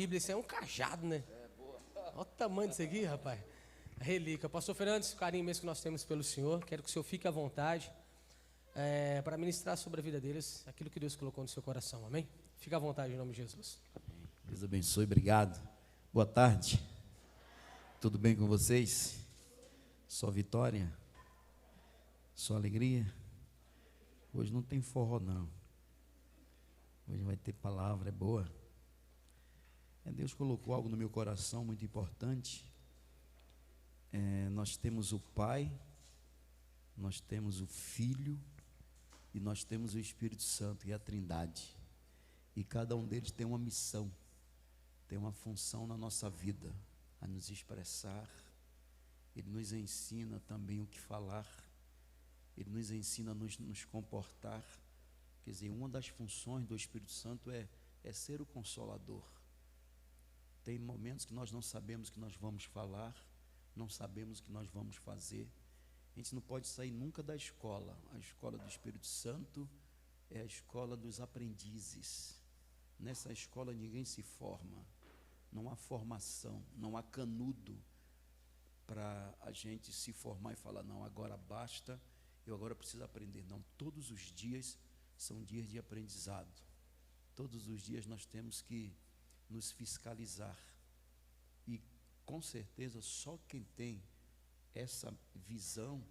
Bíblia, isso é um cajado, né? Olha o tamanho disso aqui, rapaz. A relíquia. Pastor Fernandes, o carinho mesmo que nós temos pelo Senhor, quero que o Senhor fique à vontade para ministrar sobre a vida deles aquilo que Deus colocou no seu coração, amém? Fique à vontade em nome de Jesus. Deus abençoe, obrigado. Boa tarde. Tudo bem com vocês? Só vitória? Só alegria? Hoje não tem forró não. Hoje vai ter palavra, é boa. Deus colocou algo no meu coração muito importante. Nós temos o Pai, nós temos o Filho e nós temos o Espírito Santo, e a Trindade. E cada um deles tem uma missão, tem uma função na nossa vida, a nos expressar. Ele nos ensina também o que falar, ele nos ensina a nos comportar. Quer dizer, uma das funções do Espírito Santo é ser o Consolador. Tem momentos que nós não sabemos o que nós vamos falar, não sabemos o que nós vamos fazer. A gente não pode sair nunca da escola. A escola do Espírito Santo é a escola dos aprendizes. Nessa escola ninguém se forma, não há formação, não há canudo para a gente se formar e falar, não, agora basta, eu agora preciso aprender. Não, todos os dias são dias de aprendizado. Todos os dias nós temos que nos fiscalizar. E com certeza só quem tem essa visão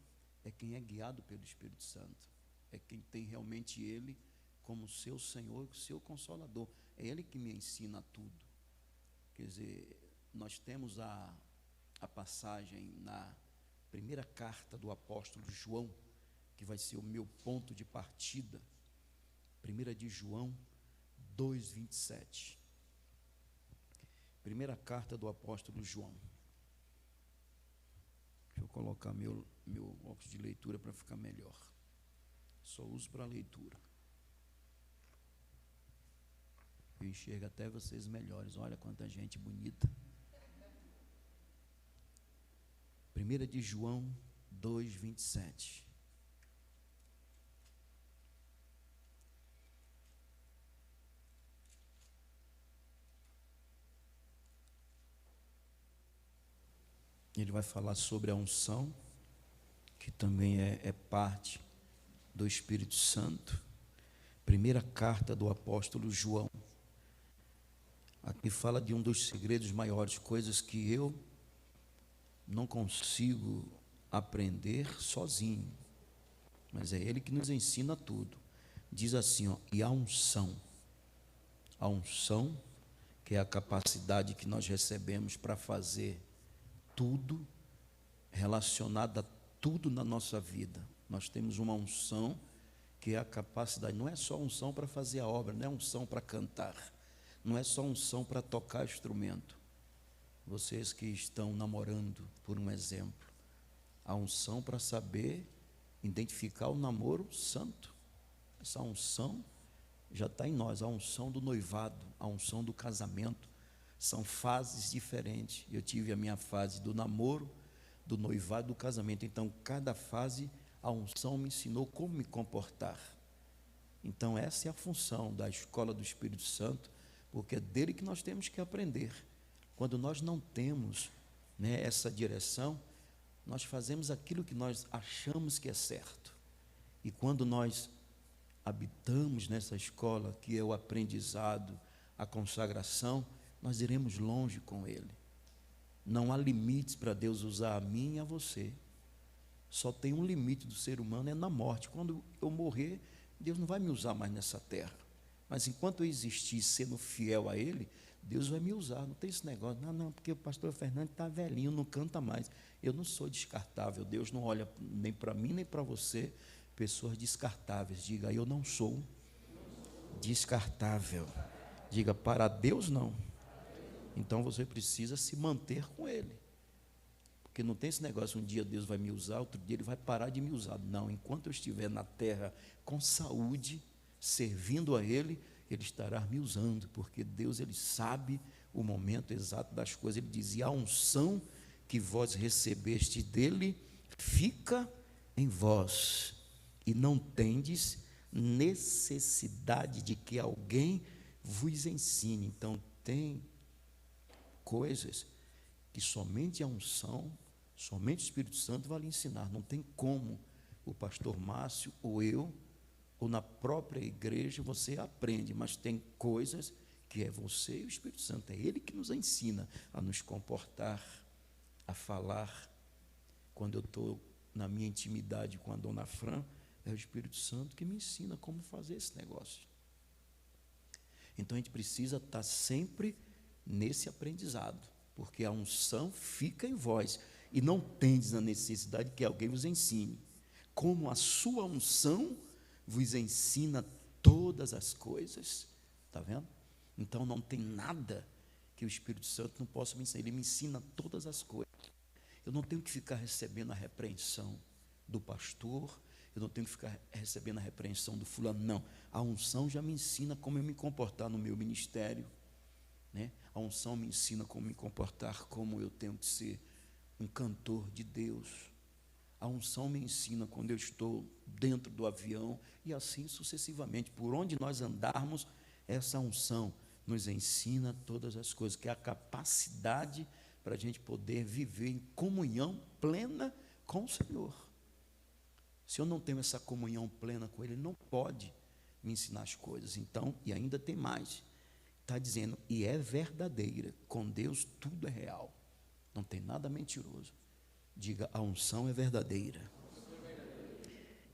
é quem é guiado pelo Espírito Santo. É quem tem realmente Ele como seu Senhor, seu Consolador. É Ele que me ensina tudo. Quer dizer, nós temos a passagem na primeira carta do apóstolo João, que vai ser o meu ponto de partida. 1 de João 2:27. Primeira carta do apóstolo João. Deixa eu colocar meu óculos de leitura para ficar melhor. Só uso para leitura. Eu enxergo até vocês melhores. Olha quanta gente bonita. 1 de João 2:27. Ele vai falar sobre a unção, que também é parte do Espírito Santo. Primeira carta do apóstolo João. Aqui fala de um dos segredos maiores, coisas que eu não consigo aprender sozinho, mas é Ele que nos ensina tudo. Diz assim, e a unção, que é a capacidade que nós recebemos para fazer tudo relacionado a tudo na nossa vida. Nós temos uma unção que é a capacidade, não é só unção para fazer a obra, não é unção para cantar, não é só unção para tocar instrumento. Vocês que estão namorando, por um exemplo, a unção para saber identificar o namoro santo. Essa unção já está em nós, a unção do noivado, a unção do casamento. São fases diferentes. Eu tive a minha fase do namoro, do noivado, do casamento. Então, cada fase, a unção me ensinou como me comportar. Então, essa é a função da escola do Espírito Santo, porque é dele que nós temos que aprender. Quando nós não temos, essa direção, nós fazemos aquilo que nós achamos que é certo. E quando nós habitamos nessa escola, que é o aprendizado, a consagração, nós iremos longe com Ele. Não há limites para Deus usar a mim e a você. Só tem um limite do ser humano, é na morte. Quando eu morrer, Deus não vai me usar mais nessa terra. Mas enquanto eu existir sendo fiel a Ele, Deus vai me usar. Não tem esse negócio, não, porque o pastor Fernando está velhinho, não canta mais. Eu não sou descartável. Deus não olha nem para mim, nem para você, pessoas descartáveis. Diga, eu não sou descartável. Diga, para Deus não. Então você precisa se manter com Ele. Porque não tem esse negócio, um dia Deus vai me usar, outro dia Ele vai parar de me usar. Não, enquanto eu estiver na terra com saúde, servindo a Ele, Ele estará me usando, porque Deus, Ele sabe o momento exato das coisas. Ele dizia, a unção que vós recebeste dEle, fica em vós, e não tendes necessidade de que alguém vos ensine. Então, tem coisas que somente a unção, somente o Espírito Santo vai lhe ensinar. Não tem como o pastor Márcio ou eu, ou na própria igreja, você aprende, mas tem coisas que é você e o Espírito Santo. É Ele que nos ensina a nos comportar, a falar. Quando eu estou na minha intimidade com a dona Fran, é o Espírito Santo que me ensina como fazer esse negócio. Então a gente precisa estar sempre nesse aprendizado, porque a unção fica em vós, e não tendes a necessidade que alguém vos ensine, como a sua unção vos ensina todas as coisas. Está vendo? Então não tem nada que o Espírito Santo não possa me ensinar, ele me ensina todas as coisas. Eu não tenho que ficar recebendo a repreensão do pastor, eu não tenho que ficar recebendo a repreensão do fulano, não. A unção já me ensina como eu me comportar no meu ministério, né? A unção me ensina como me comportar, como eu tenho que ser um cantor de Deus. A unção me ensina quando eu estou dentro do avião, e assim sucessivamente. Por onde nós andarmos, essa unção nos ensina todas as coisas, que é a capacidade para a gente poder viver em comunhão plena com o Senhor. Se eu não tenho essa comunhão plena com Ele, Ele não pode me ensinar as coisas. Então, e ainda tem mais, está dizendo, e é verdadeira, com Deus tudo é real, não tem nada mentiroso. Diga, a unção é verdadeira,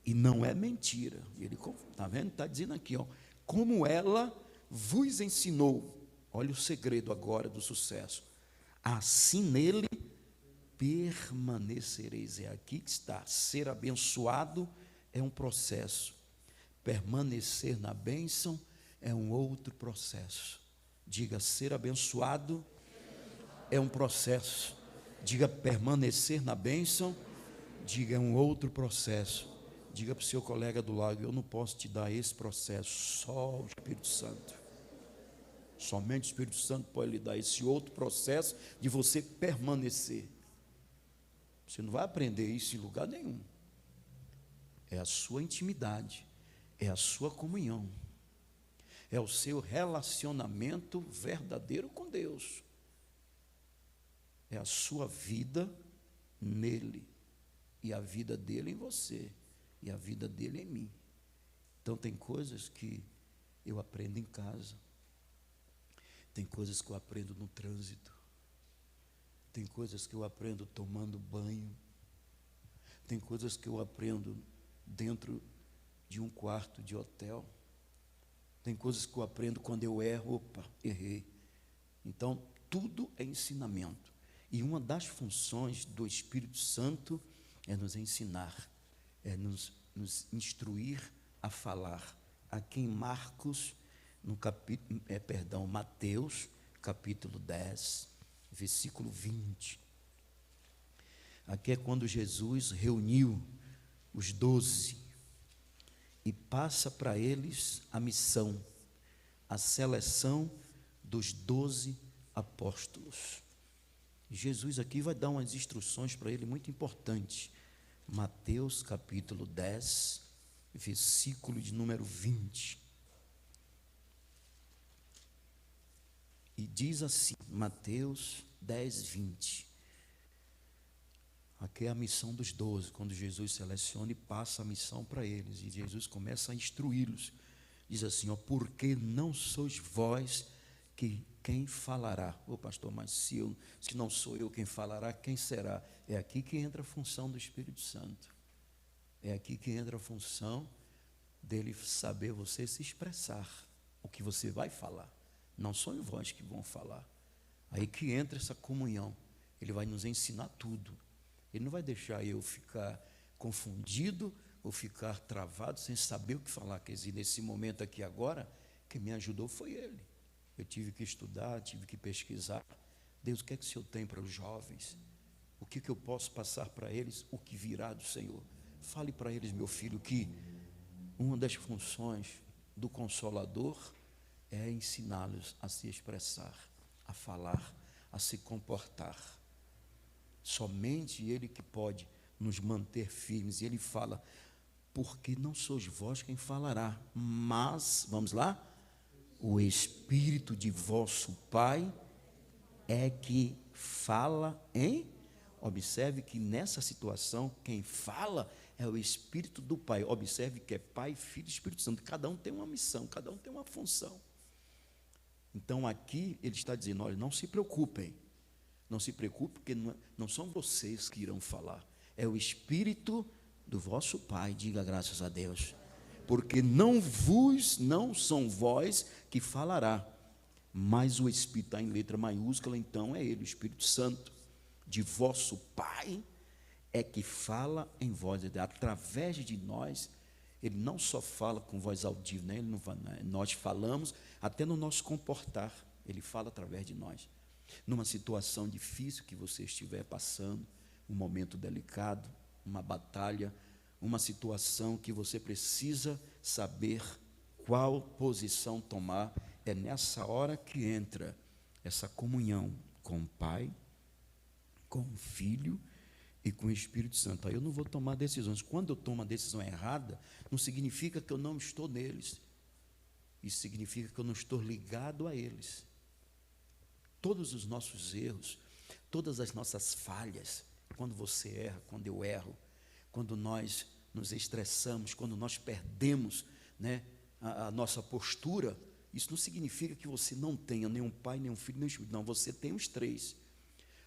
e não é mentira. Ele está vendo? Está dizendo aqui, ó, como ela vos ensinou. Olha o segredo agora do sucesso. Assim nele permanecereis. É aqui que está. Ser abençoado é um processo. Permanecer na bênção é um outro processo. Diga, ser abençoado é um processo. Diga, permanecer na bênção, diga, é um outro processo. Diga para o seu colega do lado, eu não posso te dar esse processo, só o Espírito Santo. Somente o Espírito Santo pode lhe dar esse outro processo de você permanecer. Você não vai aprender isso em lugar nenhum. É a sua intimidade, é a sua comunhão, é o seu relacionamento verdadeiro com Deus, é a sua vida nele, e a vida dele em você, e a vida dele em mim. Então tem coisas que eu aprendo em casa, tem coisas que eu aprendo no trânsito, tem coisas que eu aprendo tomando banho, tem coisas que eu aprendo dentro de um quarto de hotel, tem coisas que eu aprendo quando eu erro, opa, errei. Então tudo é ensinamento, e uma das funções do Espírito Santo é nos ensinar, é nos instruir a falar. Aqui em Marcos, Mateus, capítulo 10, versículo 20. Aqui é quando Jesus reuniu os 12 e passa para eles a missão, a seleção dos 12 apóstolos. Jesus aqui vai dar umas instruções para ele muito importantes. Mateus capítulo 10, versículo de número 20. E diz assim, Mateus 10, 20. Aqui é a missão dos 12, quando Jesus seleciona e passa a missão para eles. E Jesus começa a instruí-los. Diz assim, ó, porque não sois vós quem falará. Ô pastor, mas se não sou eu quem falará, quem será? É aqui que entra a função do Espírito Santo. É aqui que entra a função dele saber você se expressar, o que você vai falar. Não são vós que vão falar. Aí que entra essa comunhão. Ele vai nos ensinar tudo. Ele não vai deixar eu ficar confundido ou ficar travado sem saber o que falar. Quer dizer, nesse momento aqui agora, quem me ajudou foi ele. Eu tive que estudar, tive que pesquisar. Deus, o que é que o Senhor tem para os jovens? O que eu posso passar para eles? O que virá do Senhor? Fale para eles, meu filho, que uma das funções do Consolador é ensiná-los a se expressar, a falar, a se comportar. Somente Ele que pode nos manter firmes. E Ele fala, porque não sois vós quem falará, mas, vamos lá, o Espírito de vosso Pai é que fala em... Observe que nessa situação, quem fala é o Espírito do Pai. Observe que é Pai, Filho e Espírito Santo. Cada um tem uma missão, cada um tem uma função. Então aqui ele está dizendo, olha, não se preocupem. Não se preocupe, porque não são vocês que irão falar. É o Espírito do vosso Pai, diga graças a Deus. Porque não são vós que falará, mas o Espírito está em letra maiúscula, então é ele, o Espírito Santo, de vosso Pai, é que fala em voz, através de nós. Ele não só fala com voz audível, né? Ele não fala, nós falamos até no nosso comportar, ele fala através de nós. Numa situação difícil que você estiver passando, um momento delicado, uma batalha, uma situação que você precisa saber qual posição tomar, é nessa hora que entra essa comunhão com o Pai, com o Filho e com o Espírito Santo. Aí eu não vou tomar decisões. Quando eu tomo a decisão errada, não significa que eu não estou neles. Isso significa que eu não estou ligado a eles. Todos os nossos erros, todas as nossas falhas, quando você erra, quando eu erro, quando nós nos estressamos, quando nós perdemos, né, a nossa postura, isso não significa que você não tenha nenhum pai, nenhum filho, nenhum espírito. Não, você tem os três.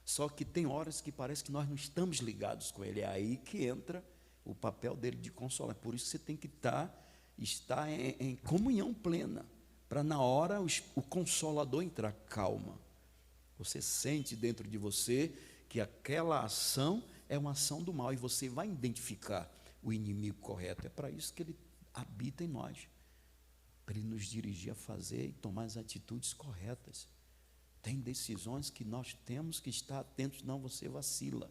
Só que tem horas que parece que nós não estamos ligados com ele. É aí que entra o papel dele de consolar. Por isso você tem que estar em comunhão plena, para na hora o Consolador entrar. Calma. Você sente dentro de você que aquela ação é uma ação do mal, e você vai identificar o inimigo correto. É para isso que ele habita em nós, para ele nos dirigir a fazer e tomar as atitudes corretas. Tem decisões que nós temos que estar atentos, senão você vacila.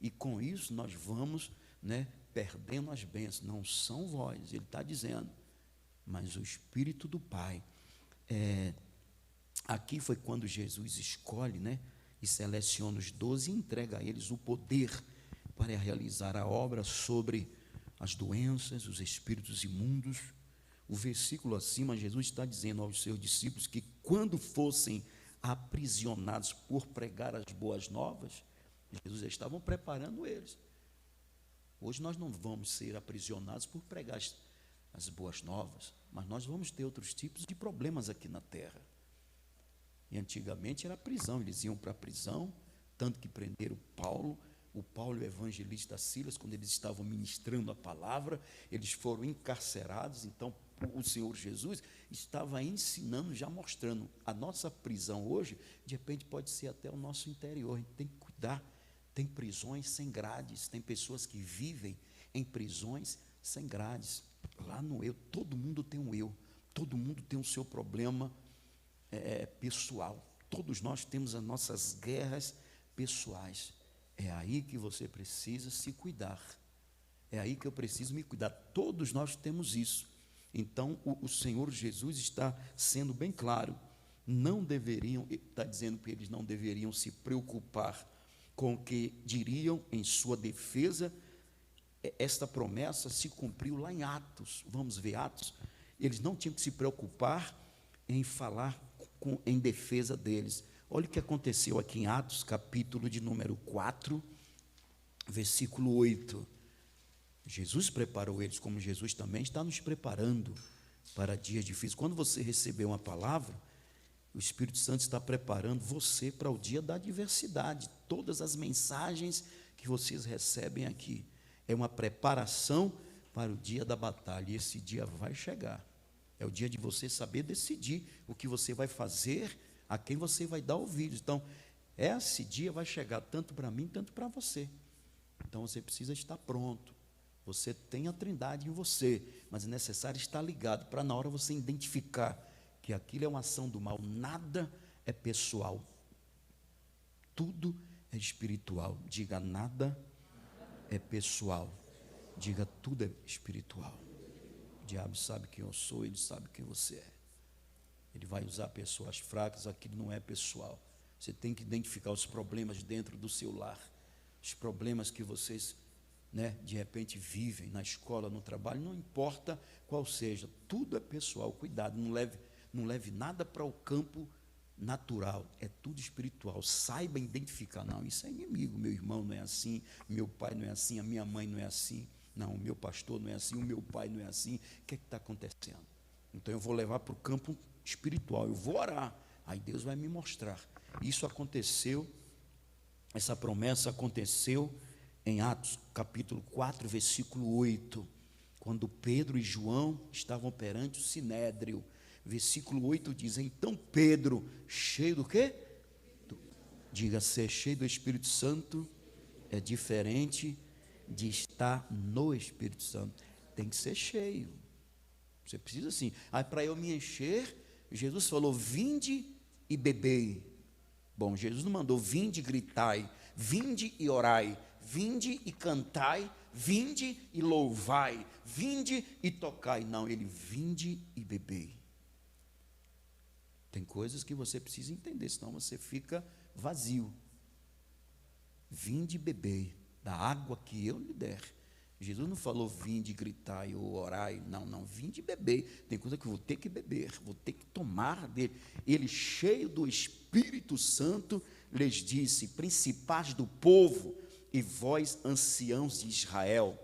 E com isso nós vamos, né, perdendo as bênçãos. Não são vós, ele está dizendo, mas o Espírito do Pai. Aqui foi quando Jesus escolhe, né, e seleciona os 12 e entrega a eles o poder para realizar a obra sobre as doenças, os espíritos imundos. O versículo acima, Jesus está dizendo aos seus discípulos que quando fossem aprisionados por pregar as boas novas, Jesus já estavam preparando eles. Hoje nós não vamos ser aprisionados por pregar as boas novas, mas nós vamos ter outros tipos de problemas aqui na terra. E antigamente era prisão, eles iam para a prisão, tanto que prenderam Paulo e o evangelista Silas, quando eles estavam ministrando a palavra, eles foram encarcerados. Então o Senhor Jesus estava ensinando, já mostrando, a nossa prisão hoje, de repente pode ser até o nosso interior. A gente tem que cuidar. Tem prisões sem grades, tem pessoas que vivem em prisões sem grades. Lá no eu, todo mundo tem um eu, todo mundo tem o seu problema pessoal. Todos nós temos as nossas guerras pessoais. É aí que você precisa se cuidar. É aí que eu preciso me cuidar. Todos nós temos isso. Então, o Senhor Jesus está sendo bem claro. Não deveriam, está dizendo que eles não deveriam se preocupar com o que diriam em sua defesa. Esta promessa se cumpriu lá em Atos. Vamos ver Atos. Eles não tinham que se preocupar em falar em defesa deles. Olha o que aconteceu aqui em Atos, capítulo de número 4, versículo 8. Jesus preparou eles, como Jesus também está nos preparando para dias difíceis. Quando você receber uma palavra, o Espírito Santo está preparando você para o dia da adversidade. Todas as mensagens que vocês recebem aqui é uma preparação para o dia da batalha. E esse dia vai chegar. É o dia de você saber decidir o que você vai fazer, a quem você vai dar ouvidos. Então, esse dia vai chegar tanto para mim, tanto para você. Então, você precisa estar pronto. Você tem a Trindade em você, mas é necessário estar ligado para na hora você identificar que aquilo é uma ação do mal. Nada é pessoal. Tudo é espiritual. Diga, nada é pessoal. Diga, tudo é espiritual. O diabo sabe quem eu sou, ele sabe quem você é. Ele vai usar pessoas fracas, aquilo não é pessoal. Você tem que identificar os problemas dentro do seu lar, os problemas que vocês, de repente vivem na escola, no trabalho, não importa qual seja, tudo é pessoal. Cuidado, não leve nada para o campo natural, é tudo espiritual. Saiba identificar. Não, isso é inimigo. Meu irmão não é assim, meu pai não é assim, a minha mãe não é assim. Não, o meu pastor não é assim, o meu pai não é assim. O que é que está acontecendo? Então eu vou levar para o campo espiritual, eu vou orar, aí Deus vai me mostrar. Isso aconteceu, essa promessa aconteceu em Atos capítulo 4, versículo 8, quando Pedro e João estavam perante o Sinédrio. Versículo 8 diz: então Pedro, cheio do quê? Diga, ser cheio do Espírito Santo é diferente de estar no Espírito Santo. Tem que ser cheio. Você precisa assim. Aí para eu me encher, Jesus falou: vinde e bebei. Bom, Jesus não mandou vinde e gritai, vinde e orai, vinde e cantai, vinde e louvai, vinde e tocai. Não, ele vinde e bebei. Tem coisas que você precisa entender, senão você fica vazio. Vinde e bebei da água que eu lhe der. Jesus não falou vinde gritai ou orai, não, vinde beber. Tem coisa que eu vou ter que beber, vou ter que tomar dele. Ele, cheio do Espírito Santo, lhes disse: principais do povo e vós, anciãos de Israel,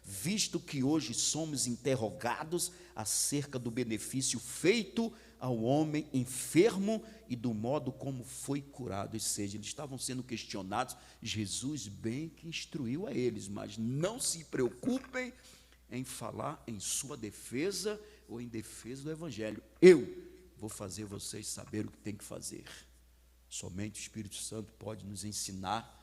visto que hoje somos interrogados acerca do benefício feito ao homem enfermo e do modo como foi curado. Ou seja, eles estavam sendo questionados. Jesus bem que instruiu a eles, mas não se preocupem em falar em sua defesa ou em defesa do Evangelho. Eu vou fazer vocês saber o que tem que fazer. Somente o Espírito Santo pode nos ensinar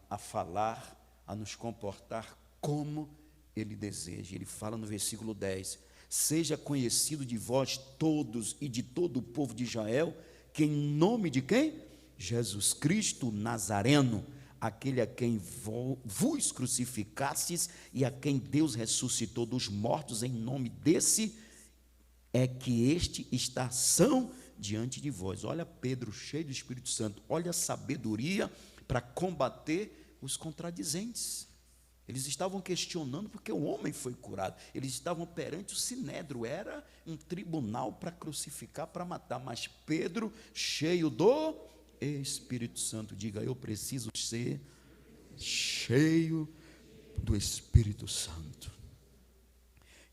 a falar, a nos comportar como Ele deseja. Ele fala no versículo 10: seja conhecido de vós todos e de todo o povo de Israel, que em nome de quem? Jesus Cristo Nazareno, aquele a quem vos crucificastes e a quem Deus ressuscitou dos mortos, em nome desse é que este está são diante de vós. Olha Pedro, cheio do Espírito Santo, olha a sabedoria para combater os contradizentes. Eles estavam questionando porque o homem foi curado. Eles estavam perante o Sinédrio, era um tribunal para crucificar, para matar. Mas Pedro, cheio do Espírito Santo, diga: eu preciso ser cheio do Espírito Santo.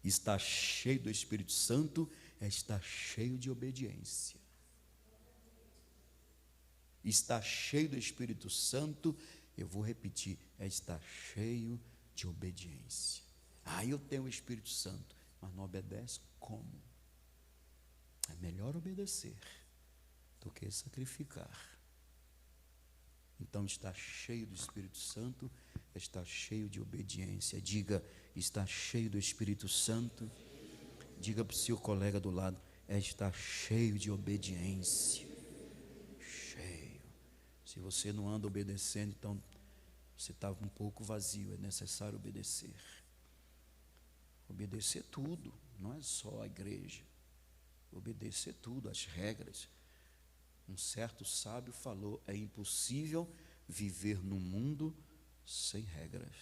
Estar cheio do Espírito Santo é estar cheio de obediência. Estar cheio do Espírito Santo, eu vou repetir, é estar cheio de obediência. Eu tenho o Espírito Santo, mas não obedece como? É melhor obedecer do que sacrificar. Então, estar cheio do Espírito Santo é estar cheio de obediência. Diga: estar cheio do Espírito Santo. Diga para o seu colega do lado: é estar cheio de obediência. Cheio. Se você não anda obedecendo, então você está um pouco vazio. É necessário obedecer. Obedecer tudo, não é só a igreja. Obedecer tudo, as regras. Um certo sábio falou: é impossível viver no mundo sem regras.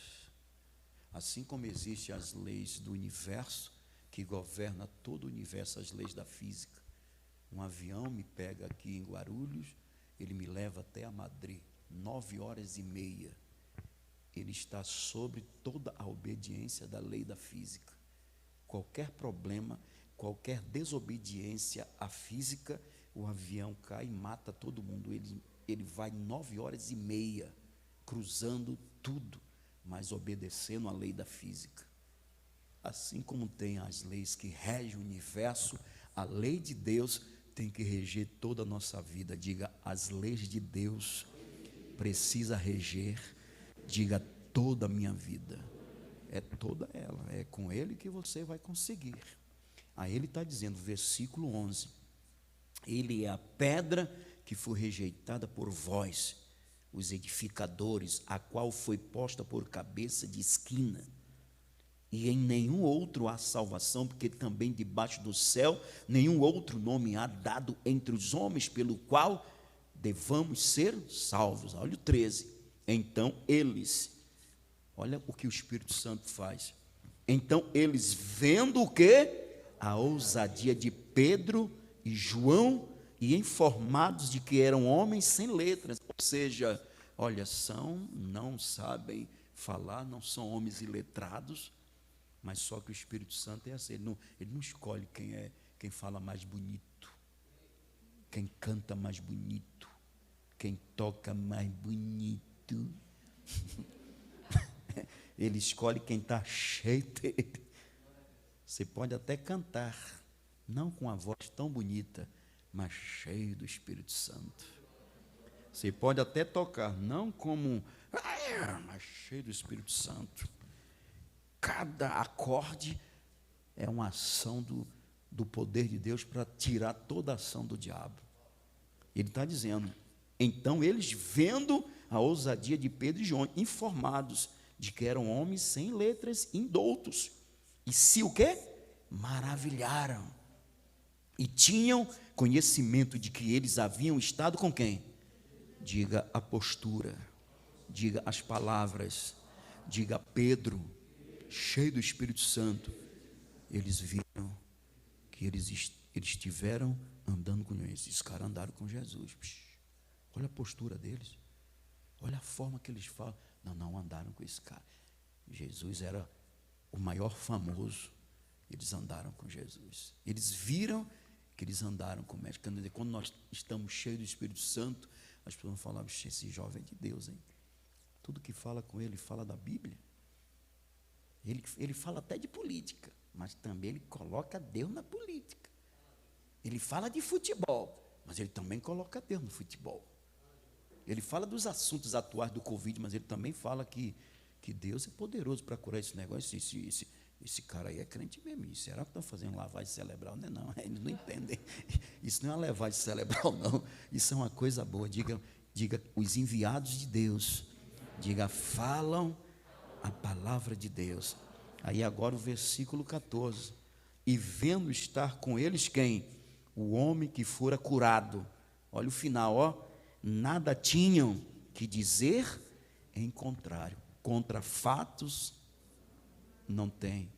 Assim como existem as leis do universo, que governa todo o universo, as leis da física. Um avião me pega aqui em Guarulhos, ele me leva até a Madrid, 9h30. Ele está sobre toda a obediência da lei da física. Qualquer problema, qualquer desobediência à física, o avião cai e mata todo mundo. Ele vai 9h30, cruzando tudo, mas obedecendo a lei da física. Assim como tem as leis que regem o universo, a lei de Deus tem que reger toda a nossa vida. Diga: as leis de Deus precisa reger. Diga: toda a minha vida. É toda ela, é com Ele que você vai conseguir. Aí ele está dizendo, versículo 11: Ele é a pedra que foi rejeitada por vós, os edificadores, a qual foi posta por cabeça de esquina. E em nenhum outro há salvação, porque também debaixo do céu nenhum outro nome há dado entre os homens pelo qual devamos ser salvos. Olha o 13. Então eles, olha o que o Espírito Santo faz. Então eles, vendo o quê? A ousadia de Pedro e João e informados de que eram homens sem letras, ou seja, olha, não sabem falar, não são homens iletrados, mas só que o Espírito Santo é assim, ele não escolhe quem fala mais bonito, quem canta mais bonito, quem toca mais bonito. Ele escolhe quem está cheio dele. Você pode até cantar, não com a voz tão bonita, mas cheio do Espírito Santo. Você pode até tocar, não como, mas cheio do Espírito Santo. Cada acorde é uma ação do poder de Deus para tirar toda a ação do diabo. Ele está dizendo, então eles vendo a ousadia de Pedro e João, informados de que eram homens sem letras, indoutos, e se o quê? Maravilharam, e tinham conhecimento de que eles haviam estado com quem? Diga a postura, diga as palavras, diga Pedro, cheio do Espírito Santo. Eles viram que eles estiveram andando com Jesus. Esses caras andaram com Jesus. Olha a postura deles, olha a forma que eles falam. Não andaram com esse cara. Jesus era o maior famoso. Eles andaram com Jesus. Eles viram que eles andaram com o mestre. Quando nós estamos cheios do Espírito Santo, as pessoas falam, esse jovem é de Deus, hein? Tudo que fala com ele, fala da Bíblia. Ele fala até de política, mas também ele coloca Deus na política. Ele fala de futebol, mas ele também coloca Deus no futebol. Ele fala dos assuntos atuais do Covid, mas ele também fala que Deus é poderoso para curar esse negócio. Esse cara aí é crente mesmo. Será que estão fazendo lavagem cerebral? Não, eles não entendem. Isso não é uma lavagem cerebral, não. Isso é uma coisa boa. Diga os enviados de Deus. Diga, falam a palavra de Deus. Aí agora o versículo 14. E vendo estar com eles quem? O homem que fora curado. Olha o final, ó. Nada tinham que dizer em contrário. Contra fatos, não tem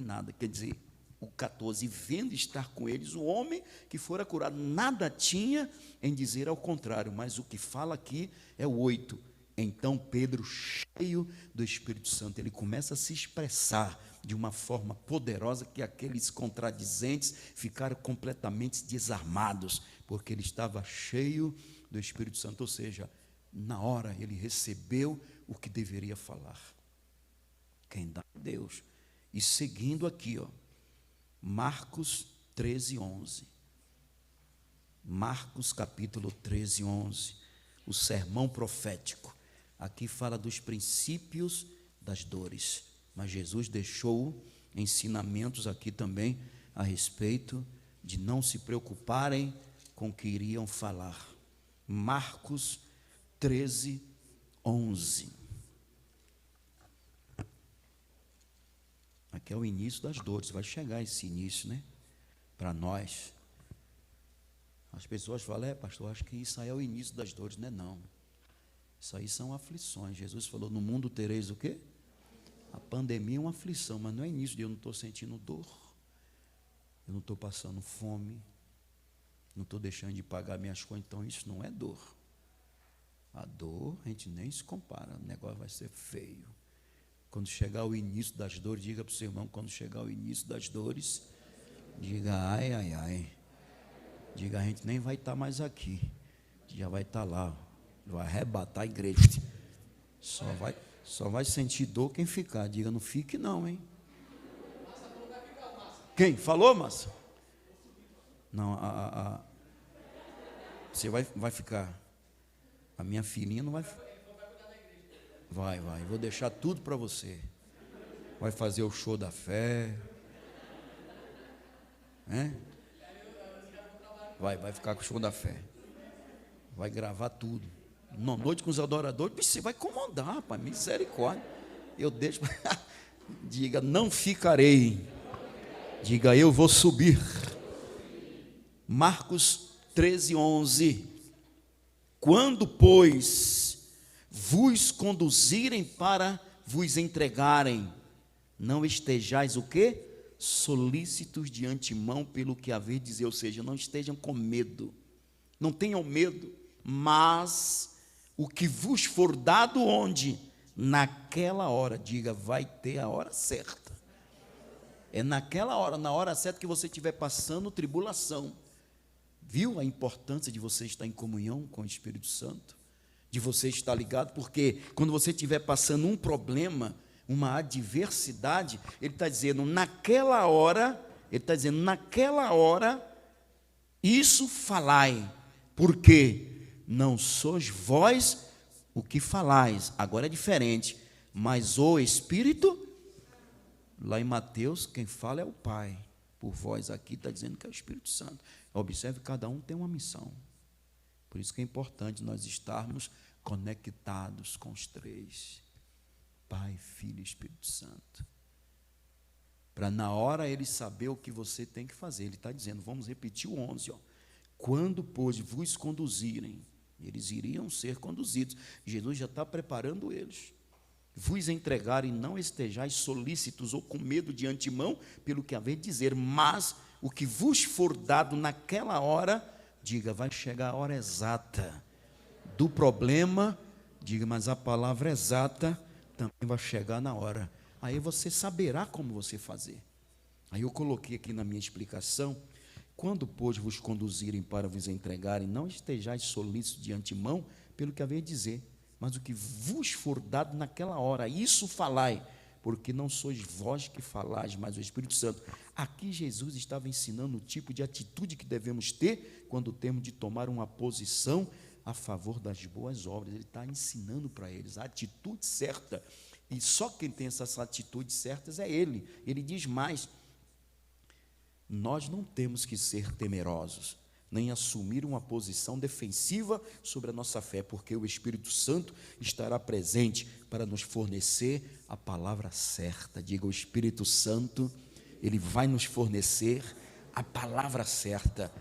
nada. Quer dizer, o 14, vendo estar com eles, o homem que fora curado, nada tinha em dizer ao contrário, mas o que fala aqui é o 8. Então Pedro, cheio do Espírito Santo, ele começa a se expressar de uma forma poderosa que aqueles contradizentes ficaram completamente desarmados, porque ele estava cheio do Espírito Santo, ou seja, na hora ele recebeu o que deveria falar. Quem dá é Deus. E seguindo aqui, ó, Marcos 13, 11. Marcos capítulo 13, 11. O sermão profético. Aqui fala dos princípios das dores. Mas Jesus deixou ensinamentos aqui também a respeito de não se preocuparem com o que iriam falar. Marcos 13, 11. Aqui é o início das dores. Vai chegar esse início, né? Para nós. As pessoas falam, pastor, acho que isso aí é o início das dores. Não é não. Isso aí são aflições. Jesus falou, no mundo tereis o quê? A pandemia é uma aflição, mas não é início de eu não estou sentindo dor. Eu não estou passando fome. Não estou deixando de pagar minhas contas. Então isso não é dor. A dor, a gente nem se compara. O negócio vai ser feio. Quando chegar o início das dores, diga para o seu irmão, quando chegar o início das dores, diga, ai, ai, ai. Diga, a gente nem vai estar mais aqui. Já vai estar lá. Vai arrebatar a igreja. Só vai sentir dor quem ficar. Diga, não fique não, hein? Quem? Falou, Márcia? Não, você vai ficar. A minha filhinha não vai. Vai. Vou deixar tudo para você. Vai fazer o show da fé. Vai ficar com o show da fé. Vai gravar tudo. Na noite com os adoradores, você vai incomodar, rapaz, misericórdia. Eu deixo. Diga, não ficarei. Diga, eu vou subir. Marcos 13, 11. Quando, pois, vos conduzirem para vos entregarem, não estejais o quê? solícitos de antemão pelo que haver de dizer, ou seja, não estejam com medo, não tenham medo, mas o que vos for dado onde? Naquela hora, diga, vai ter a hora certa. É naquela hora, na hora certa que você estiver passando tribulação. Viu a importância de você estar em comunhão com o Espírito Santo? De você estar ligado, porque quando você estiver passando um problema, uma adversidade, ele está dizendo, naquela hora, isso falai, porque não sois vós o que falais, agora é diferente, mas o Espírito, lá em Mateus, quem fala é o Pai, por vós aqui está dizendo que é o Espírito Santo. Observe, cada um tem uma missão, por isso que é importante nós estarmos conectados com os três, Pai, Filho e Espírito Santo, para na hora ele saber o que você tem que fazer. Ele está dizendo, vamos repetir o 11, ó. Quando, pois, vos conduzirem, eles iriam ser conduzidos, Jesus já está preparando eles, vos entregarem, não estejais solícitos ou com medo de antemão, pelo que haver de dizer, mas o que vos for dado naquela hora, diga, vai chegar a hora exata do problema, diga, mas a palavra exata também vai chegar na hora, aí você saberá como você fazer. Aí eu coloquei aqui na minha explicação, quando, pois, vos conduzirem para vos entregarem, não estejais solícitos de antemão, pelo que haver de dizer, mas o que vos for dado naquela hora, isso falai, porque não sois vós que falais, mas o Espírito Santo. Aqui Jesus estava ensinando o tipo de atitude que devemos ter, quando temos de tomar uma posição a favor das boas obras. Ele está ensinando para eles a atitude certa, e só quem tem essas atitudes certas é Ele. Ele diz mais, nós não temos que ser temerosos, nem assumir uma posição defensiva sobre a nossa fé, porque o Espírito Santo estará presente para nos fornecer a palavra certa. Diga, o Espírito Santo, ele vai nos fornecer a palavra certa.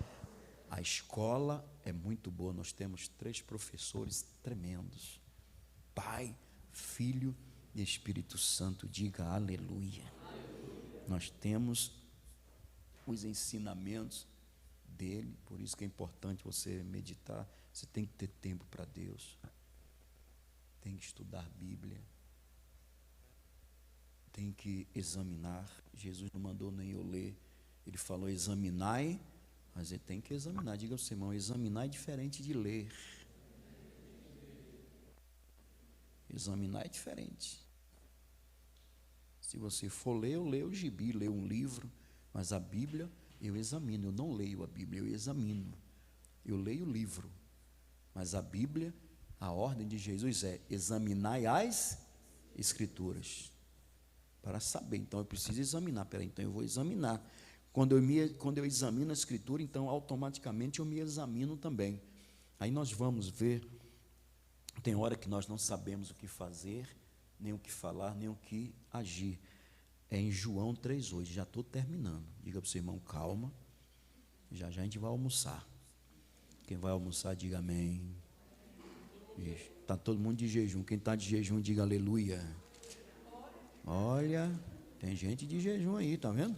A escola é muito boa, nós temos 3 professores tremendos, Pai, Filho e Espírito Santo. Diga aleluia. Nós temos os ensinamentos dele, por isso que é importante você meditar, você tem que ter tempo para Deus, tem que estudar Bíblia, tem que examinar. Jesus não mandou nem eu ler, ele falou examinai, mas ele tem que examinar. Diga ao seu irmão, examinar é diferente de ler, examinar é diferente. Se você for ler, eu leio o gibi, leio um livro, mas a Bíblia eu examino. Eu não leio a Bíblia, eu examino. Eu leio o livro, mas a Bíblia, a ordem de Jesus é examinai as Escrituras, para saber. Então eu preciso examinar. Então eu vou examinar. Quando eu examino a Escritura, então automaticamente eu me examino também. Aí nós vamos ver, tem hora que nós não sabemos o que fazer, nem o que falar, nem o que agir. É em João 3,8, já estou terminando. Diga para o seu irmão, calma, já a gente vai almoçar. Quem vai almoçar, diga amém. Está todo mundo de jejum. Quem está de jejum, diga aleluia. Olha, tem gente de jejum aí, está vendo?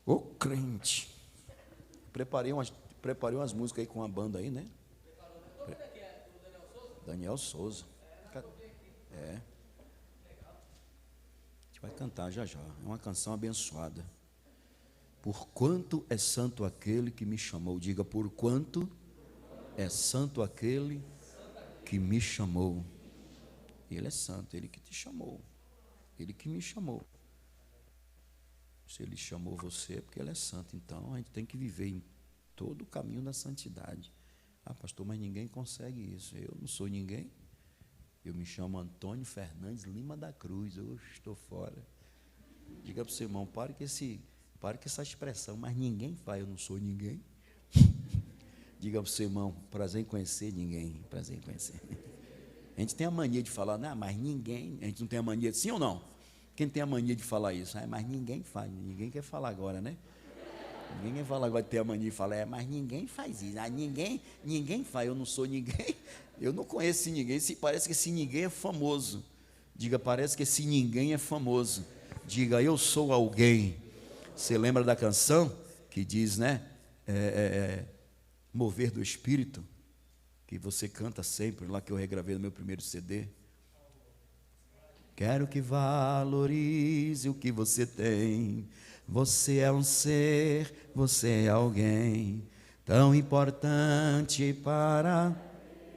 Ô crente. Preparei umas músicas aí com a banda aí, né? Daniel Souza. É. Vai cantar já já, é uma canção abençoada. Porquanto é santo aquele que me chamou, diga, porquanto é santo aquele que me chamou. Ele é santo, ele que te chamou, ele que me chamou. Se ele chamou você é porque ele é santo, então a gente tem que viver em todo o caminho da santidade. Ah, pastor, mas ninguém consegue isso. Eu não sou ninguém. Eu me chamo Antônio Fernandes Lima da Cruz, eu estou fora. Diga para o seu irmão, pare com essa expressão, mas ninguém faz, eu não sou ninguém. Diga para o seu irmão, prazer em conhecer ninguém, prazer em conhecer. A gente tem a mania de falar, não, mas ninguém, a gente não tem a mania de sim ou não? Quem tem a mania de falar isso? Ah, mas ninguém faz, ninguém quer falar agora, né? Ninguém quer falar agora de ter a mania de falar, mas ninguém faz isso, ah, ninguém faz, eu não sou ninguém. Eu não conheço esse ninguém, parece que esse ninguém é famoso. Diga, parece que esse ninguém é famoso. Diga, eu sou alguém. Você lembra da canção que diz, né? Mover do Espírito, que você canta sempre, lá que eu regravei no meu primeiro CD. Quero que valorize o que você tem. Você é um ser, você é alguém tão importante para...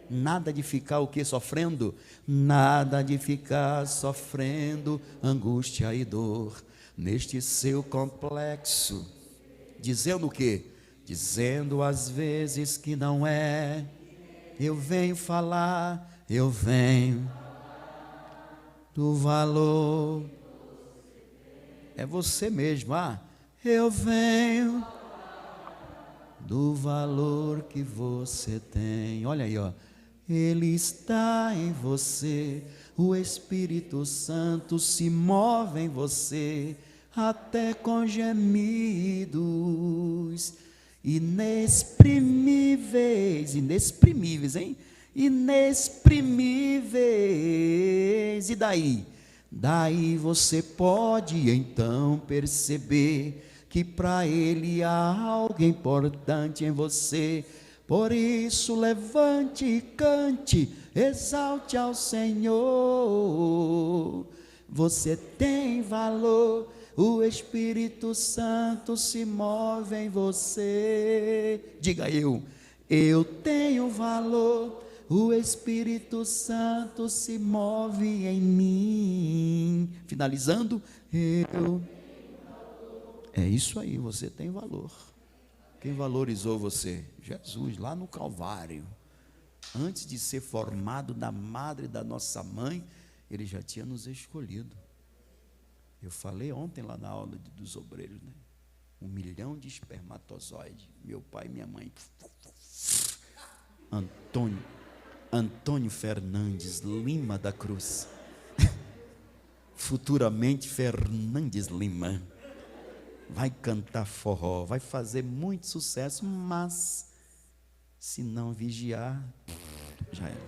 Nada de ficar o que sofrendo? Nada de ficar sofrendo angústia e dor neste seu complexo. Dizendo o quê? Dizendo às vezes que não é. Eu venho falar, eu venho do valor. É você mesmo, eu venho do valor que você tem. Olha aí, ó. Ele está em você, o Espírito Santo se move em você, até com gemidos inexprimíveis, hein? Inexprimíveis. E daí? Daí você pode então perceber que para Ele há algo importante em você. Por isso levante e cante, exalte ao Senhor. Você tem valor, o Espírito Santo se move em você. Diga eu tenho valor, o Espírito Santo se move em mim. Finalizando, é isso aí, você tem valor. Quem valorizou você? Jesus, lá no Calvário. Antes de ser formado da madre da nossa mãe, Ele já tinha nos escolhido. Eu falei ontem lá na aula dos obreiros, né? 1 milhão de espermatozoides. Meu pai e minha mãe. Antônio Fernandes Lima da Cruz. Futuramente Fernandes Lima. Vai cantar forró, vai fazer muito sucesso, mas se não vigiar, já era.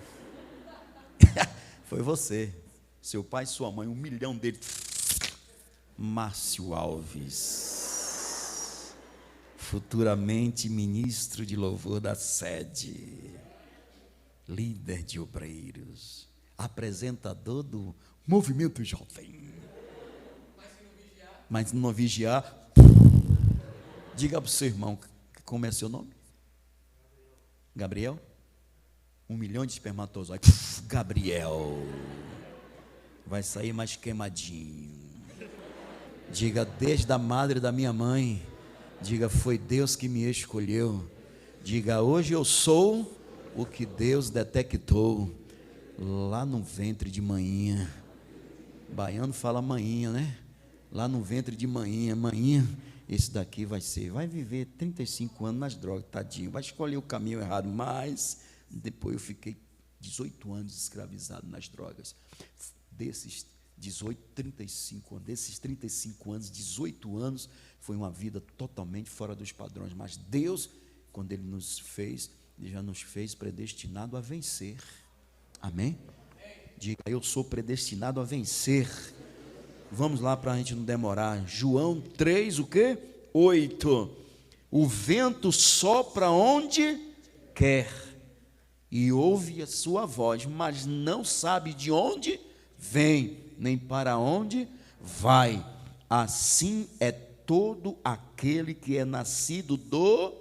Foi você, seu pai e sua mãe, 1 milhão deles. Márcio Alves, futuramente ministro de louvor da sede, líder de obreiros, apresentador do Movimento Jovem. Mas se não vigiar, diga para o seu irmão, como é seu nome? Gabriel? 1 milhão de espermatozoides. Gabriel. Vai sair mais queimadinho. Diga, desde a madre da minha mãe. Diga, foi Deus que me escolheu. Diga, hoje eu sou o que Deus detectou lá no ventre de manhinha. Baiano fala manhinha, né? Lá no ventre de manhinha, esse daqui vai viver 35 anos nas drogas, tadinho, vai escolher o caminho errado, mas depois eu fiquei 18 anos escravizado nas drogas. Desses 35 anos, 18 anos, foi uma vida totalmente fora dos padrões, mas Deus, quando Ele nos fez, Ele já nos fez predestinado a vencer. Amém? Diga, eu sou predestinado a vencer. Vamos lá para a gente não demorar. João 3, o quê? 8. O vento sopra onde quer e ouve a sua voz, mas não sabe de onde vem, nem para onde vai. Assim é todo aquele que é nascido do...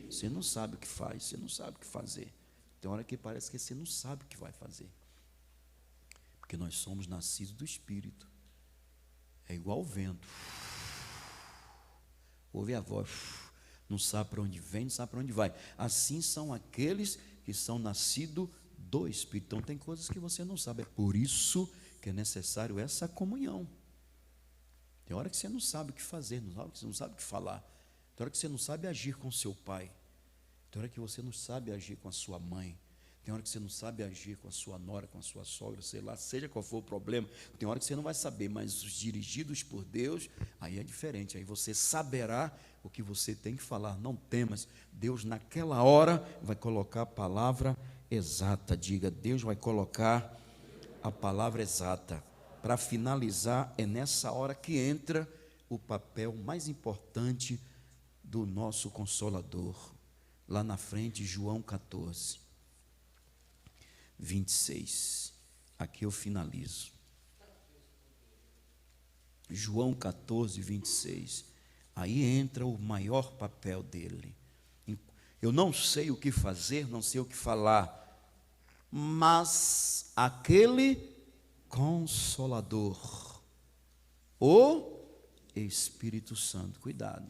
Você não sabe o que faz, você não sabe o que fazer. Tem hora que parece que você não sabe o que vai fazer. Porque nós somos nascidos do Espírito. É igual o vento. Ouve a voz, não sabe para onde vem, não sabe para onde vai. Assim são aqueles que são nascidos do Espírito. Então tem coisas que você não sabe. É por isso que é necessário essa comunhão. Tem hora que você não sabe o que fazer, você não sabe o que falar. Tem hora que você não sabe agir com seu pai. Tem hora que você não sabe agir com a sua mãe. Tem hora que você não sabe agir com a sua nora, com a sua sogra, sei lá, seja qual for o problema. Tem hora que você não vai saber, mas os dirigidos por Deus, aí é diferente. Aí você saberá o que você tem que falar. Não temas. Deus naquela hora vai colocar a palavra exata. Diga, Deus vai colocar a palavra exata para finalizar, é nessa hora que entra o papel mais importante do nosso Consolador. Lá na frente, João 14, 26. Aqui eu finalizo. João 14, 26. Aí entra o maior papel dele. Eu não sei o que fazer, não sei o que falar, mas aquele Consolador, o Espírito Santo. Cuidado,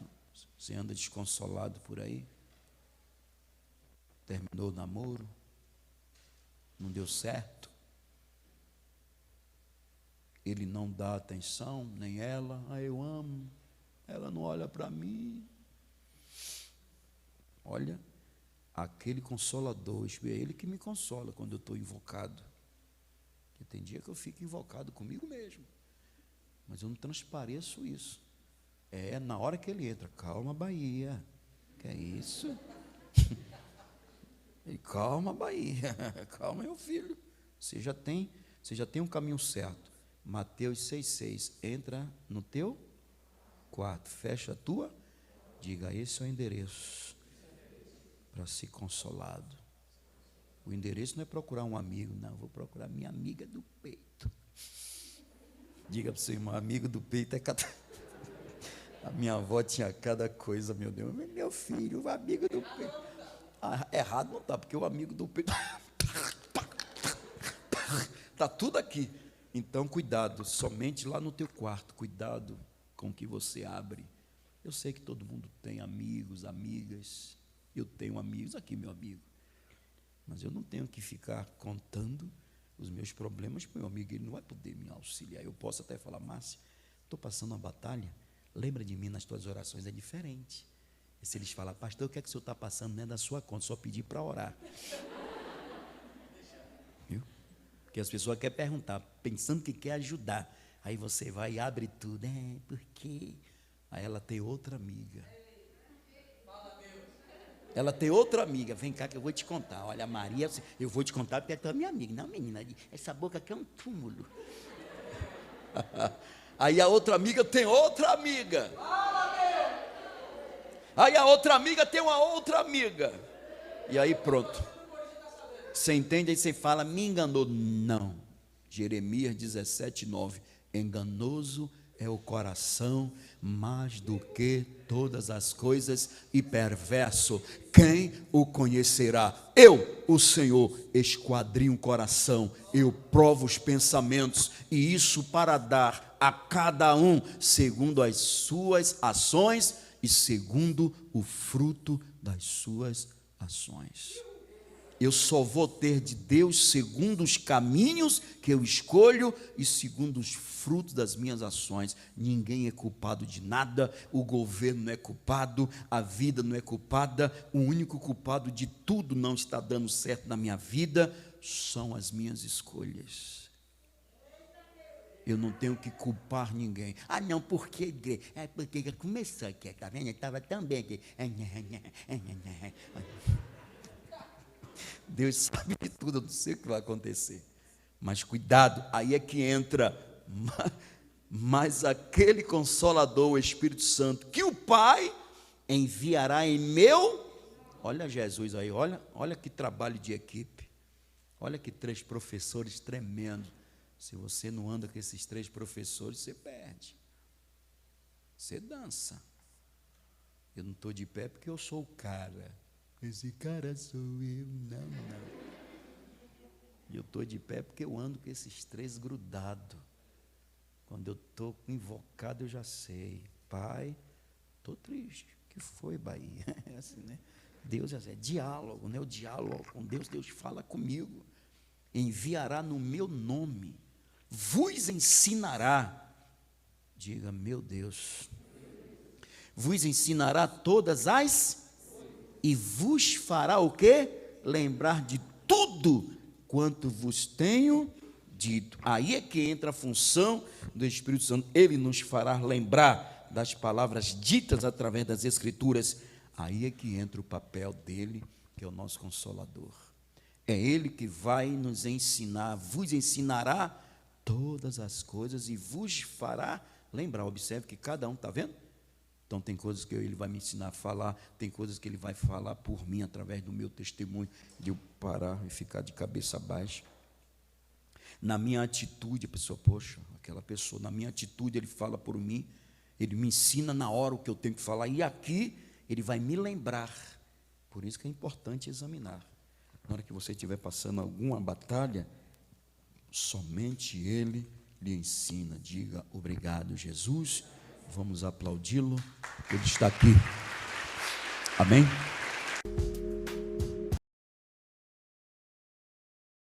você anda desconsolado por aí, terminou o namoro, não deu certo, ele não dá atenção, nem ela, eu amo, ela não olha para mim. Olha, aquele Consolador, é ele que me consola quando eu estou invocado. Porque tem dia que eu fico invocado comigo mesmo, mas eu não transpareço isso. É na hora que ele entra, calma, Bahia, que é isso? Calma, Bahia, calma, meu filho, você já tem um caminho certo. Mateus 6,6, entra no teu quarto, fecha a tua, diga, esse é o endereço para ser consolado. O endereço não é procurar um amigo, não, vou procurar minha amiga do peito. Diga para o seu irmão, amigo do peito é cada... A minha avó tinha cada coisa, meu Deus, meu filho, o amigo do peito. Errado não está, porque o amigo do peito está tudo aqui. Então, cuidado, somente lá no teu quarto, cuidado com o que você abre. Eu sei que todo mundo tem amigos, amigas, eu tenho amigos aqui, meu amigo, mas eu não tenho que ficar contando os meus problemas para o meu amigo, ele não vai poder me auxiliar. Eu posso até falar, Márcia, estou passando uma batalha, lembra de mim nas tuas orações, é diferente. E se eles falam, pastor, o que é que o senhor está passando? Não é da sua conta, só pedir para orar. Viu? Porque as pessoas querem perguntar, pensando que quer ajudar. Aí você vai e abre tudo. Por quê? Aí ela tem outra amiga. Ela tem outra amiga. Vem cá que eu vou te contar. Olha, Maria, eu vou te contar porque é tua minha amiga. Não, menina, essa boca aqui é um túmulo. Aí a outra amiga tem outra amiga. Aí a outra amiga tem uma outra amiga. E aí pronto. Você entende? Aí você fala, me enganou. Não. Jeremias 17:9. Enganoso é o coração mais do que todas as coisas e perverso. Quem o conhecerá? Eu, o Senhor, esquadrinho o coração, eu provo os pensamentos, e isso para dar a cada um segundo as suas ações e segundo o fruto das suas ações. Eu só vou ter de Deus segundo os caminhos que eu escolho e segundo os frutos das minhas ações. Ninguém é culpado de nada, o governo não é culpado, a vida não é culpada, o único culpado de tudo não está dando certo na minha vida são as minhas escolhas. Eu não tenho que culpar ninguém. Ah, não, porque é porque começou aqui, tá vendo? Estava tão bem aqui. Deus sabe de tudo, eu não sei o que vai acontecer. Mas cuidado, aí é que entra. Mas aquele Consolador, o Espírito Santo, que o Pai enviará em meu... Olha Jesus aí, olha que trabalho de equipe. Olha que 3 professores tremendos. Se você não anda com esses 3 professores, você perde. Você dança. Eu não estou de pé porque eu sou o cara. Esse cara sou eu, não. E eu estou de pé porque eu ando com esses 3 grudados. Quando eu estou invocado, eu já sei. Pai, estou triste. O que foi, Bahia? É assim, né? Deus é diálogo, né? O diálogo com Deus, Deus fala comigo. Enviará no meu nome, vos ensinará. Diga, meu Deus. Vos ensinará todas as... E vos fará o quê? Lembrar de tudo quanto vos tenho dito. Aí é que entra a função do Espírito Santo. Ele nos fará lembrar das palavras ditas através das Escrituras. Aí é que entra o papel dele, que é o nosso Consolador. É ele que vai nos ensinar, vos ensinará todas as coisas e vos fará lembrar. Observe que cada um, está vendo? Então tem coisas que ele vai me ensinar a falar, tem coisas que ele vai falar por mim, através do meu testemunho, de eu parar e ficar de cabeça baixa. Na minha atitude, a pessoa, poxa, aquela pessoa, na minha atitude ele fala por mim, ele me ensina na hora o que eu tenho que falar, e aqui ele vai me lembrar. Por isso que é importante examinar. Na hora que você estiver passando alguma batalha, somente Ele lhe ensina. Diga obrigado, Jesus. Vamos aplaudi-lo, Ele está aqui. Amém?